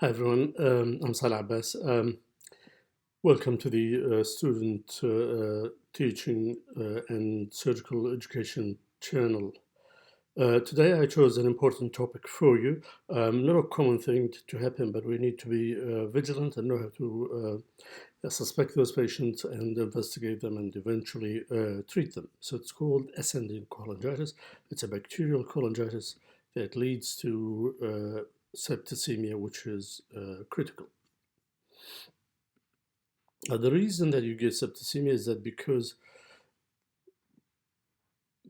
Hi everyone, I'm Salah Abbas. Welcome to the Student Teaching and Surgical Education channel. Today I chose an important topic for you. Not a common thing to happen, but we need to be vigilant and know how to suspect those patients and investigate them and eventually treat them. So it's called ascending cholangitis. It's a bacterial cholangitis that leads to septicemia, which is critical. The reason that you get septicemia is that because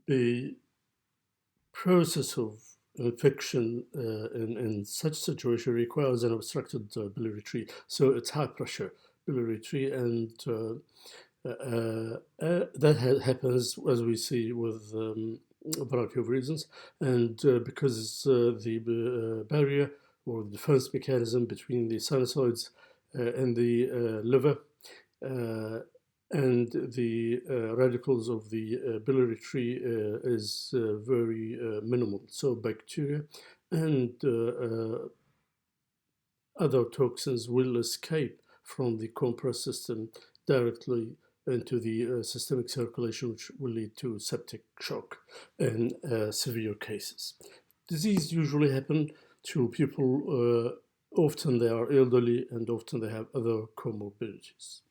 the process of infection in such situation requires an obstructed biliary tree. So it's high pressure biliary tree, and that happens, as we see, with a variety of reasons. And because the barrier or the defense mechanism between the sinusoids and the liver and the radicals of the biliary tree is very minimal. So bacteria and other toxins will escape from the compressed system directly into the systemic circulation, which will lead to septic shock in severe cases. Disease usually happen to people, often they are elderly and often they have other comorbidities.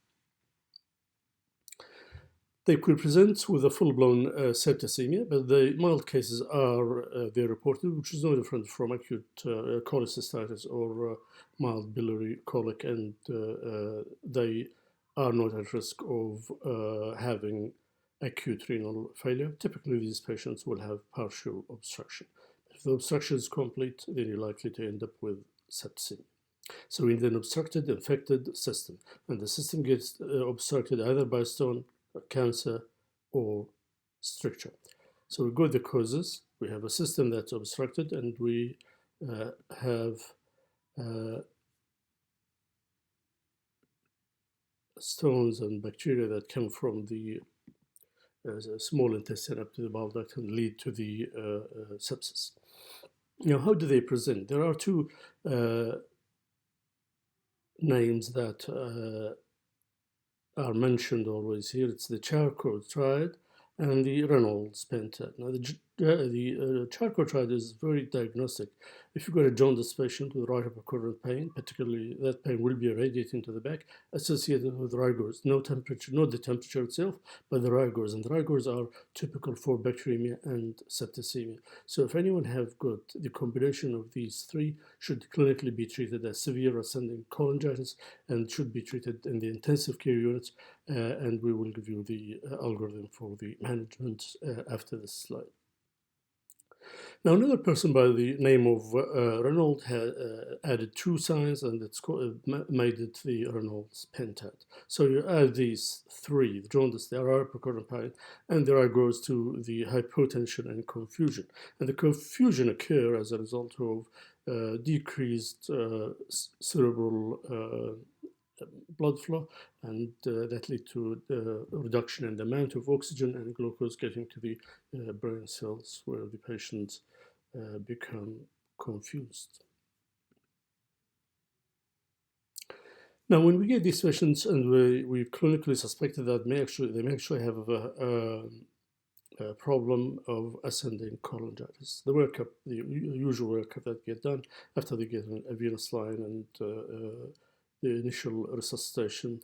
They could present with a full-blown septicemia, but the mild cases are they reported, which is no different from acute cholecystitis or mild biliary colic, and they are not at risk of having acute renal failure. Typically, these patients will have partial obstruction. If the obstruction is complete, then you're likely to end up with septicemia. So in an obstructed, infected system, and the system gets obstructed either by stone, cancer, or stricture. So we got the causes. We have a system that's obstructed, and we have stones and bacteria that come from the small intestine up to the bile duct and lead to the sepsis. Now, how do they present? There are two names that are mentioned always here. It's the charcot triad and the Reynolds pentat. Now, the charcot triad is very diagnostic. If you've got a jaundice patient with right upper quadrant pain, particularly that pain will be radiating to the back, associated with rigors. No temperature, not the temperature itself, but the rigors. And the rigors are typical for bacteremia and septicemia. So if anyone have got the combination of these three, should clinically be treated as severe ascending cholangitis and should be treated in the intensive care units. And we will give you the algorithm for the management after this slide. Now, another person by the name of Reynolds added two signs, and it's made it the Reynolds pentat. So you add these three: the jaundice, the hypercurrent pain, and the rigors to the hypotension and confusion. And the confusion occur as a result of decreased cerebral blood flow, and that lead to a reduction in the amount of oxygen and glucose getting to the brain cells, where the patients become confused. Now, when we get these patients and we clinically suspected that they may actually have a problem of ascending cholangitis. The workup, the usual workup that get done after they get a venous line and the initial resuscitation,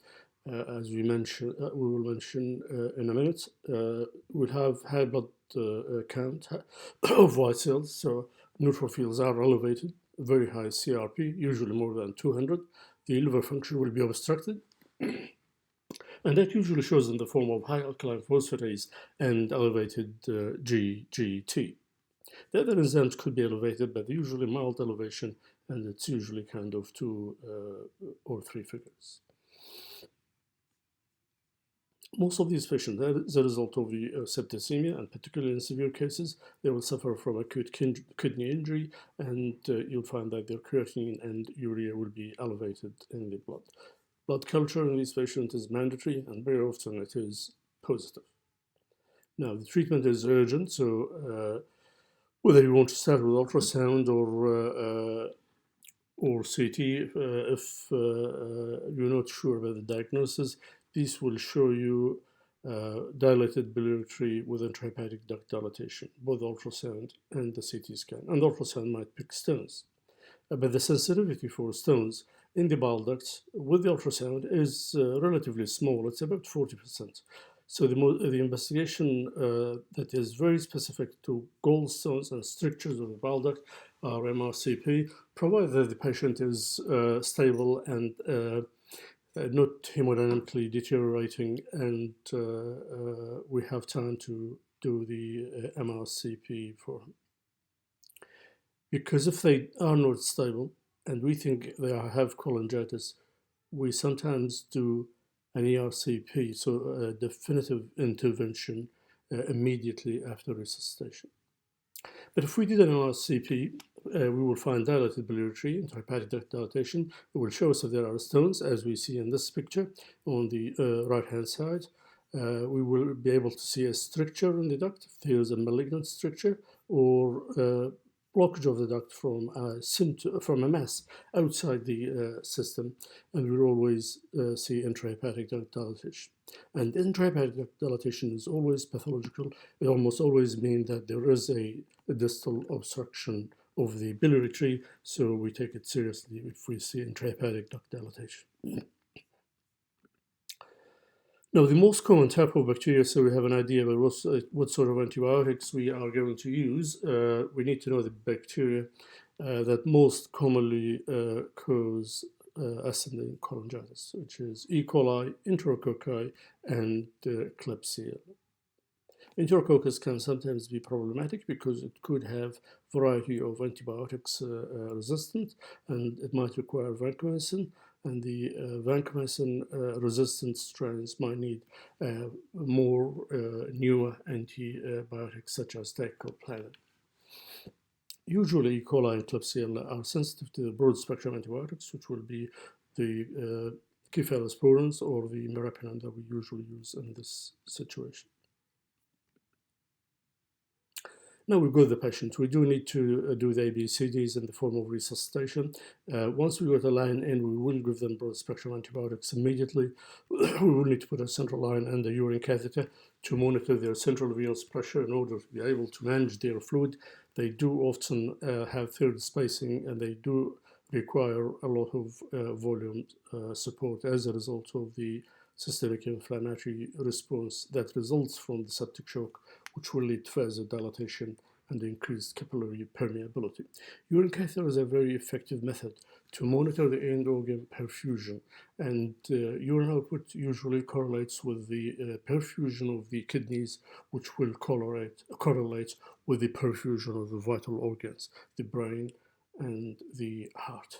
as we will mention in a minute, will have high blood count of white cells, so neutrophils are elevated, very high CRP, usually more than 200. The liver function will be obstructed, and that usually shows in the form of high alkaline phosphatase and elevated GGT. The other enzymes could be elevated, but usually mild elevation, and it's usually kind of 2 or 3 figures. Most of these patients, as a result of the septicemia, and particularly in severe cases, they will suffer from acute kidney injury, and you'll find that their creatinine and urea will be elevated in the blood. Blood culture in these patients is mandatory, and very often it is positive. Now, the treatment is urgent, so whether you want to start with ultrasound or CT. If you're not sure about the diagnosis, this will show you dilated biliary tree with intrahepatic duct dilatation, both ultrasound and the CT scan. And ultrasound might pick stones. But the sensitivity for stones in the bile ducts with the ultrasound is relatively small. It's about 40%. So the investigation that is very specific to gallstones and strictures of the bile duct are MRCP, provided that the patient is stable and not hemodynamically deteriorating, and we have time to do the MRCP for him. Because if they are not stable and we think they have cholangitis, we sometimes do an ERCP, so a definitive intervention immediately after resuscitation. But if we did an MRCP, we will find dilated biliary tree, intrahepatic duct dilatation. It will show us if there are stones, as we see in this picture on the right-hand side. We will be able to see a stricture in the duct, if there is a malignant stricture, or blockage of the duct from a mass outside the system, and we'll always see intrahepatic duct dilatation. And intrahepatic duct dilatation is always pathological. It almost always means that there is a distal obstruction of the biliary tree, so we take it seriously if we see intrahepatic duct dilatation. Now, the most common type of bacteria, so we have an idea about what sort of antibiotics we are going to use. We need to know the bacteria that most commonly cause ascending cholangitis, which is E. coli, Enterococci, and Klebsiella. Enterococcus can sometimes be problematic because it could have variety of antibiotics resistant, and it might require vancomycin, and the vancomycin resistant strains might need more newer antibiotics such as tacrolimus. Usually E. coli and Klebsiella are sensitive to the broad spectrum antibiotics, which will be the cephalosporins or the meropenem that we usually use in this situation. Now we go to the patient. We do need to do the ABCDs in the form of resuscitation. Once we get a line in, we will give them broad spectrum antibiotics immediately. We will need to put a central line and a urine catheter to monitor their central venous pressure in order to be able to manage their fluid. They do often have third spacing, and they do require a lot of volume support as a result of the systemic inflammatory response that results from the septic shock, which will lead to further dilatation and increased capillary permeability. Urine catheter is a very effective method to monitor the end organ perfusion, and urine output usually correlates with the perfusion of the kidneys, which will correlate with the perfusion of the vital organs, the brain and the heart.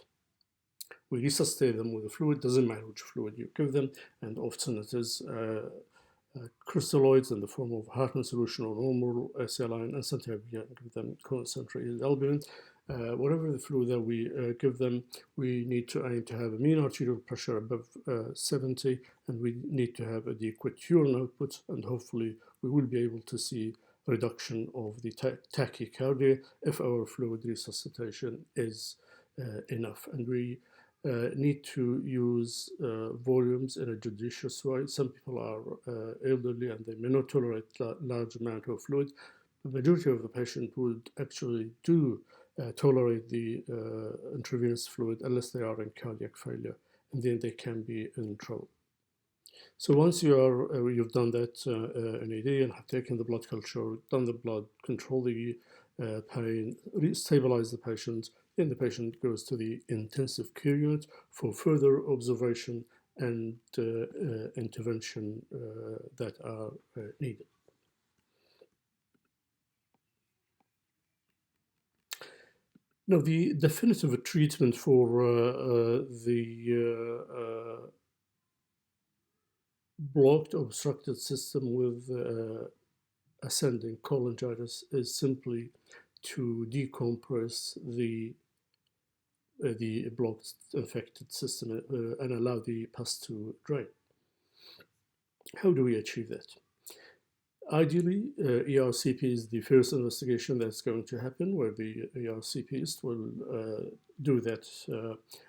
We resuscitate them with the fluid, doesn't matter which fluid you give them, and often it is crystalloids in the form of Hartmann solution or normal saline, and sometimes we give them concentrated albumin. Whatever the fluid that we give them, we need to aim to have a mean arterial pressure above 70, and we need to have adequate urine output, and hopefully we will be able to see reduction of the tachycardia if our fluid resuscitation is enough. And we need to use volumes in a judicious way. Some people are elderly and they may not tolerate large amount of fluid. The majority of the patient would actually do tolerate the intravenous fluid unless they are in cardiac failure, and then they can be in trouble. So once you've done that in ED and have taken the blood culture, done the blood, control the pain, stabilize the patient, then the patient goes to the intensive care unit for further observation and intervention that are needed. Now, the definitive treatment for the blocked obstructed system with ascending cholangitis is simply to decompress the blocked infected system and allow the pus to drain. How do we achieve that? Ideally, ERCP is the first investigation that's going to happen, where the ERCPist will do that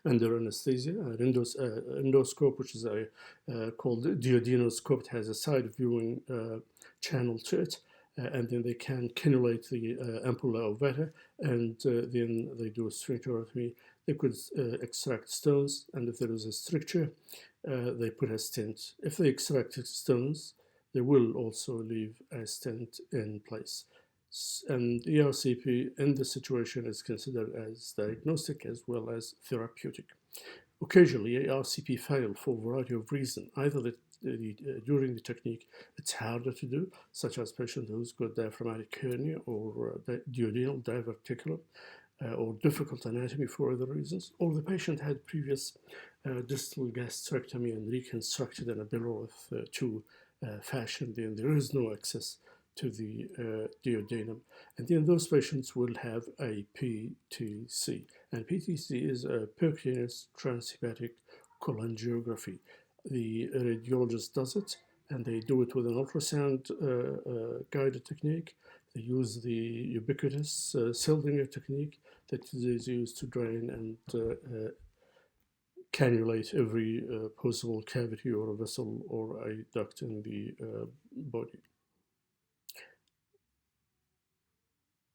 under anesthesia. An endoscope, which is called duodenoscope, it has a side viewing channel to it, and then they can cannulate the ampulla of vata, and then they do a sphincterotomy. They could extract stones, and if there is a stricture, they put a stent. If they extract stones, they will also leave a stent in place. And ERCP in this situation is considered as diagnostic as well as therapeutic. Occasionally, ERCP fail for a variety of reasons. Either during the technique, it's harder to do, such as patient who's got diaphragmatic hernia or duodenal diverticulum, or difficult anatomy for other reasons, or the patient had previous distal gastrectomy and reconstructed in a Bile II fashion, then there is no access to the duodenum. And then those patients will have a PTC. And PTC is a percutaneous transhepatic cholangiography. The radiologist does it, and they do it with an ultrasound guided technique. They use the ubiquitous Seldinger technique that is used to drain and cannulate every possible cavity or a vessel or a duct in the body.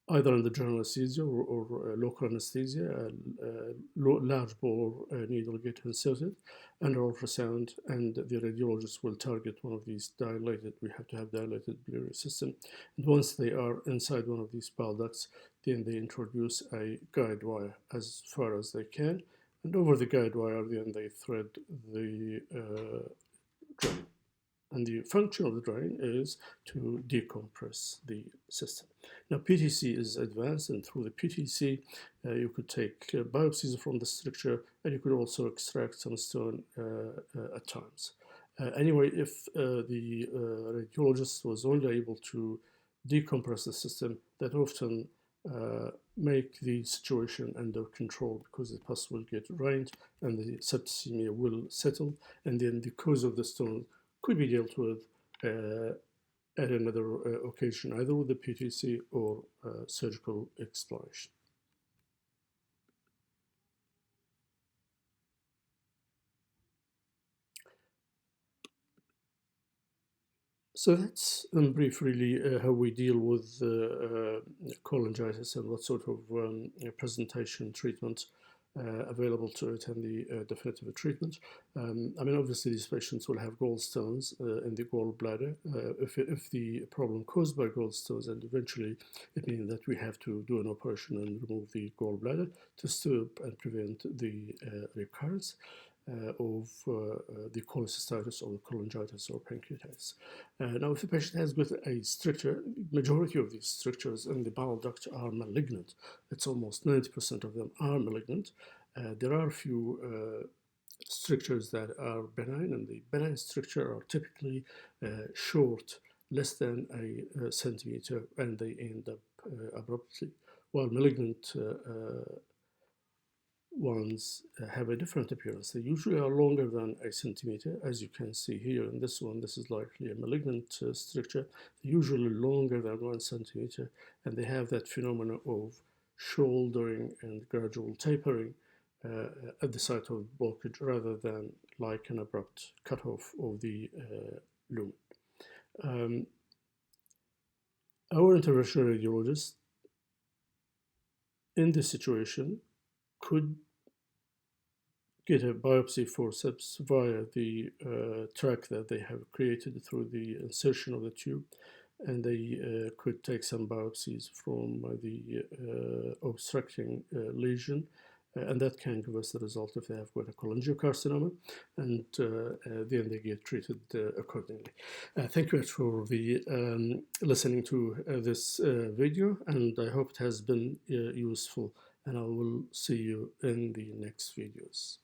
Either under general anesthesia or local anesthesia, a large bore needle get inserted under ultrasound, and the radiologist will target one of these dilated. We have to have dilated biliary system. And once they are inside one of these bile ducts, then they introduce a guide wire as far as they can, and over the guide wire, then they thread the drain. And the function of the drain is to decompress the system. Now, PTC is advanced, and through the PTC, you could take biopsies from the stricture, and you could also extract some stone at times. Anyway, if the radiologist was only able to decompress the system, that often make the situation under control, because the pus will get drained and the septicemia will settle, and then the cause of the stone could be dealt with at another occasion, either with the PTC or surgical exploration. So that's in brief really how we deal with cholangitis and what sort of presentation treatment available to it and the definitive treatment. I mean, obviously these patients will have gallstones in the gallbladder. If the problem caused by gallstones, and eventually it means that we have to do an operation and remove the gallbladder to stop and prevent the recurrence of the cholecystitis or cholangitis or pancreatitis. Now, if the patient has got a stricture, majority of these strictures in the bile duct are malignant. It's almost 90% of them are malignant. There are a few strictures that are benign, and the benign stricture are typically short, less than a centimeter, and they end up abruptly, while malignant ones have a different appearance. They usually are longer than a centimeter, as you can see here in this one. This is likely a malignant stricture. They're usually longer than 1 centimeter, and they have that phenomenon of shouldering and gradual tapering at the site of blockage, rather than like an abrupt cutoff of the lumen. Our interventional radiologist in this situation could get a biopsy forceps via the track that they have created through the insertion of the tube, and they could take some biopsies from the obstructing lesion, and that can give us the result if they have got a cholangiocarcinoma, and then they get treated accordingly. Thank you much for the listening to this video, and I hope it has been useful, and I will see you in the next videos.